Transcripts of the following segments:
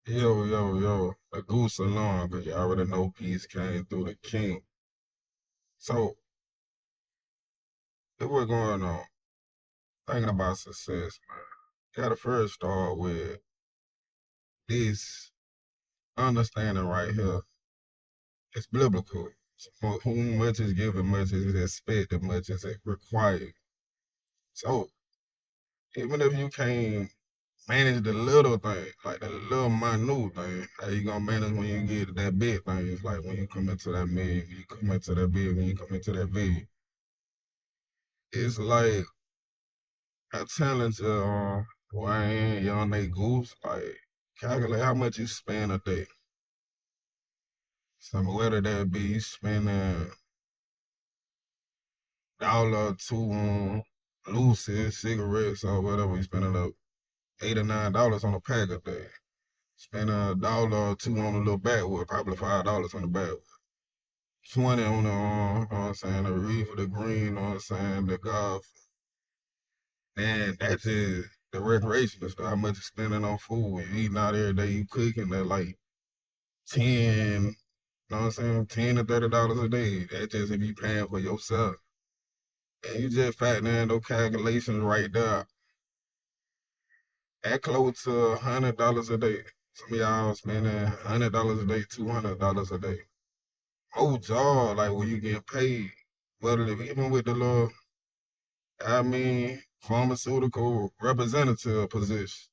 Yo, a goose along, because you already know peace came through the king. So, if we're going on, thinking about success, man, you gotta first start with this understanding right here. It's biblical. For whom much is given, much is expected, much is required. So, even if you can't manage the little thing, like the little minute thing, how you gonna manage when you get to that big thing? It's like when you come into that million, when you come into that big, when you come into that big. It's like I challenge YN Young Negus, like calculate how much you spend a day. So whether that be you spending dollar or two on looses, cigarettes, or whatever, you spending up $8 or $9 on a pack a day. Spend a dollar or two on a little backwood, probably $5 on the backwood. 20 on the you know what I'm saying, the reefer, the green, you know what I'm saying, the golf. And that's just the recreation stuff, how much you spending on food. You eating out every day, you cooking that like 10, you know what I'm saying, $10 to $30 a day. That's just if you paying for yourself. And you just factor in those calculations right there. That close to $100 a day. Some of y'all spending $100 a day, $200 a day. Whole job, like where you get paid. Whether even with the little, pharmaceutical representative position.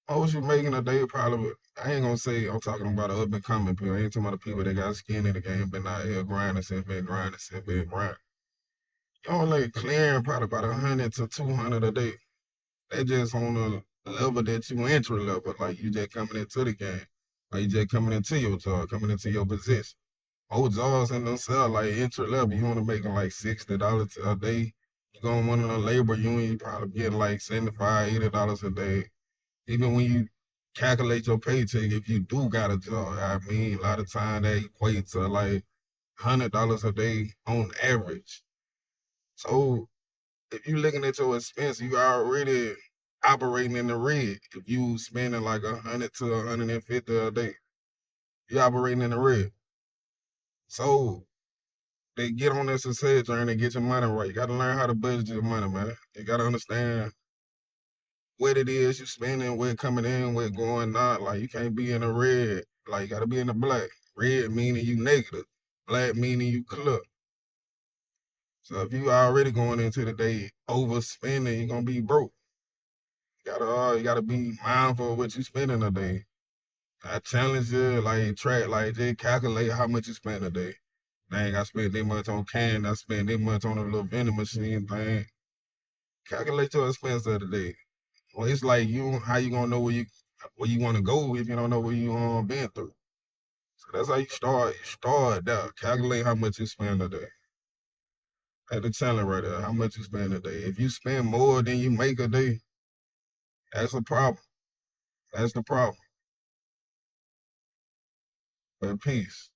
Most you making a day probably, I ain't gonna say I'm talking about the up and coming people. I ain't talking about the people that got skin in the game, been out here grinding, grinding. You only clearing probably about 100 to 200 a day. They just on a level that you entry level, like you just coming into the game. Like you just coming into your job, coming into your position. Old jobs in themselves, like entry level, you wanna making like $60 a day. You going one of the labor union, you probably get like 75, $80 a day. Even when you calculate your paycheck, if you do got a job, a lot of time that equates to like $100 a day on average. So if you looking at your expense, you already operating in the red. If you spending like 100 to 150 a day, you operating in the red. So they get on this success journey, get your money right. You gotta learn how to budget your money, man. You gotta understand what it is you spending, what coming in, what going out. Like you can't be in the red. Like you gotta be in the black. Red meaning you negative. Black meaning you clear. So if you already going into the day overspending, you're gonna be broke. You gotta be mindful of what you spend in a day. I challenge you, like track, like just calculate how much you spend a day. Dang, I spent this much on can, I spent this much on a little vending machine thing. Calculate your expense of the day. Well, it's like you, how you gonna know where you want to go if you don't know where you been through. So that's how you start. You start there. Calculate how much you spend a day. At the challenge right there, how much you spend a day. If you spend more than you make a day, that's a problem. That's the problem. But peace.